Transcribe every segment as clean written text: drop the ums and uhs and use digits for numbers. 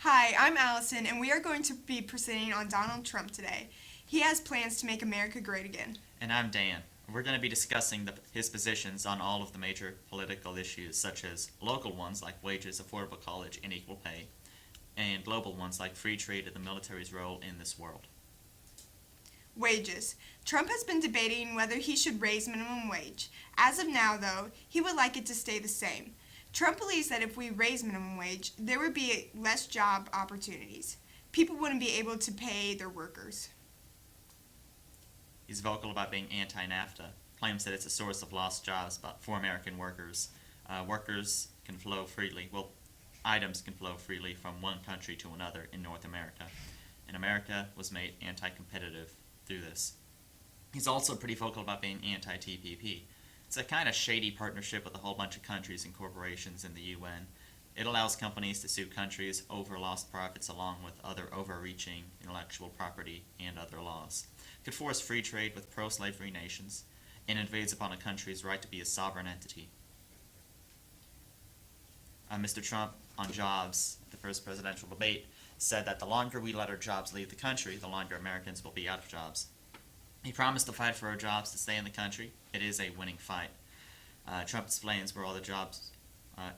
Hi, I'm Allison, and we are going to be presenting on Donald Trump today. He has plans to make America great again. And I'm Dan. We're going to be discussing his positions on all of the major political issues, such as local ones like wages, affordable college, and equal pay, and global ones like free trade and the military's role in this world. Wages. Trump has been debating whether he should raise minimum wage. As of now, though, he would like it to stay the same. Trump believes that if we raise minimum wage, there would be less job opportunities. People wouldn't be able to pay their workers. He's vocal about being anti-NAFTA, claims that it's a source of lost jobs for American workers. Workers can flow freely, items can flow freely from one country to another in North America, and America was made anti-competitive through this. He's also pretty vocal about being anti-TPP. It's a kind of shady partnership with a whole bunch of countries and corporations in the UN. It allows companies to sue countries over lost profits along with other overreaching intellectual property and other laws. It could force free trade with pro-slavery nations and invades upon a country's right to be a sovereign entity. Mr. Trump, on jobs, the first presidential debate, said that the longer we let our jobs leave the country, the longer Americans will be out of jobs. He promised to fight for our jobs to stay in the country. It is a winning fight. Trump explains where all the jobs are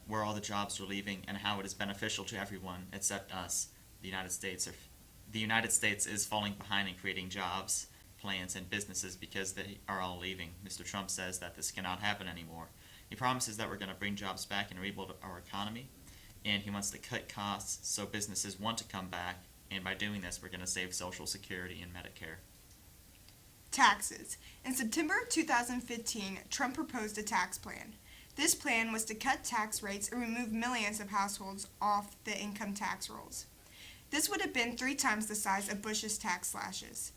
leaving and how it is beneficial to everyone except us. The United States is falling behind in creating jobs, plans, and businesses because they are all leaving. Mr. Trump says that this cannot happen anymore. He promises that we're going to bring jobs back and rebuild our economy, and he wants to cut costs so businesses want to come back, and by doing this, we're going to save Social Security and Medicare. Taxes. In September of 2015, Trump proposed a tax plan. This plan was to cut tax rates and remove millions of households off the income tax rolls. This would have been 3 times the size of Bush's tax slashes.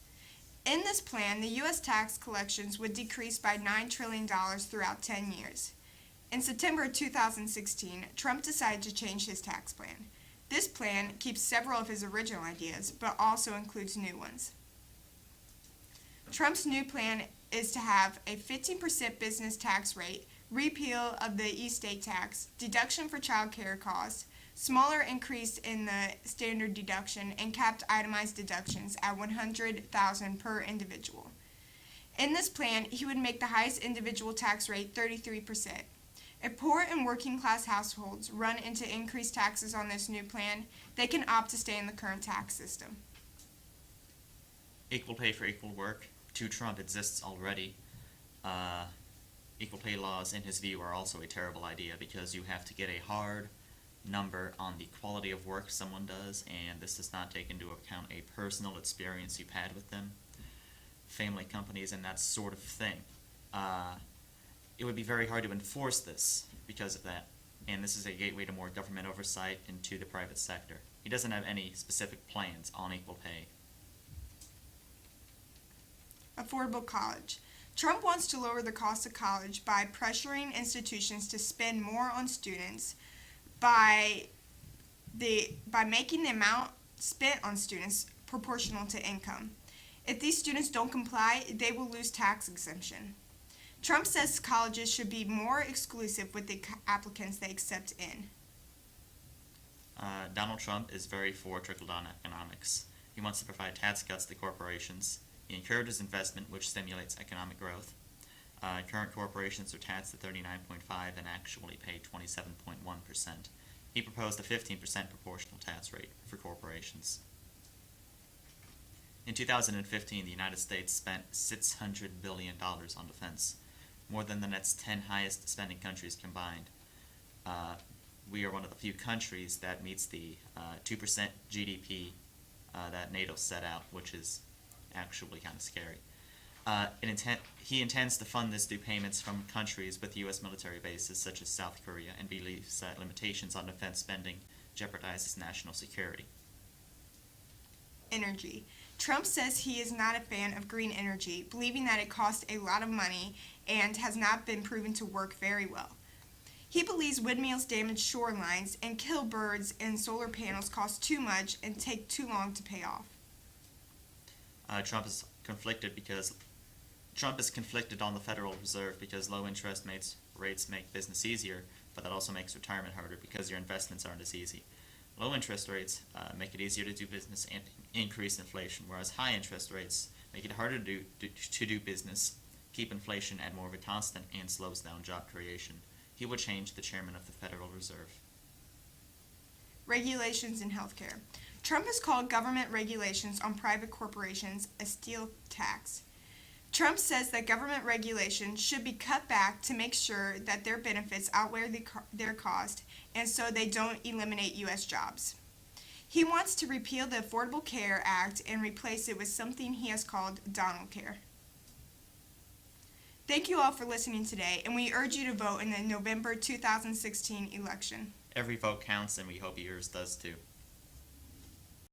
In this plan, the U.S. tax collections would decrease by $9 trillion throughout 10 years. In September 2016, Trump decided to change his tax plan. This plan keeps several of his original ideas, but also includes new ones. Trump's new plan is to have a 15% business tax rate, repeal of the estate tax, deduction for child care costs, smaller increase in the standard deduction, and capped itemized deductions at $100,000 per individual. In this plan, he would make the highest individual tax rate 33%. If poor and working class households run into increased taxes on this new plan, they can opt to stay in the current tax system. Equal pay for equal work. To Trump exists already. Equal pay laws, in his view, are also a terrible idea because you have to get a hard number on the quality of work someone does, and this does not take into account a personal experience you've had with them, family companies, and that sort of thing. It would be very hard to enforce this because of that, and this is a gateway to more government oversight into the private sector. He doesn't have any specific plans on equal pay. Affordable college. Trump wants to lower the cost of college by pressuring institutions to spend more on students by making the amount spent on students proportional to income. If these students don't comply, they will lose tax exemption. Trump says colleges should be more exclusive with the applicants they accept in. Donald Trump is very for trickle-down economics. He wants to provide tax cuts to corporations. He encourages investment, which stimulates economic growth. Current corporations are taxed at 39.5% and actually pay 27.1%. He proposed a 15% proportional tax rate for corporations. In 2015, the United States spent $600 billion on defense, more than the next 10 highest spending countries combined. We are one of the few countries that meets the 2% GDP that NATO set out, which is actually kind of scary. He intends to fund this through payments from countries with U.S. military bases such as South Korea, and believes that limitations on defense spending jeopardizes national security. Energy. Trump says he is not a fan of green energy, believing that it costs a lot of money and has not been proven to work very well. He believes windmills damage shorelines and kill birds, and solar panels cost too much and take too long to pay off. Trump is conflicted on the Federal Reserve because low interest rates make business easier, but that also makes retirement harder because your investments aren't as easy. Low interest rates make it easier to do business and increase inflation, whereas high interest rates make it harder to do business, keep inflation at more of a constant, and slows down job creation. He would change the chairman of the Federal Reserve. Regulations in healthcare. Trump has called government regulations on private corporations a steel tax. Trump says that government regulation should be cut back to make sure that their benefits outweigh their cost, and so they don't eliminate U.S. jobs. He wants to repeal the Affordable Care Act and replace it with something he has called Donald Care. Thank you all for listening today, and we urge you to vote in the November 2016 election. Every vote counts, and we hope yours does too.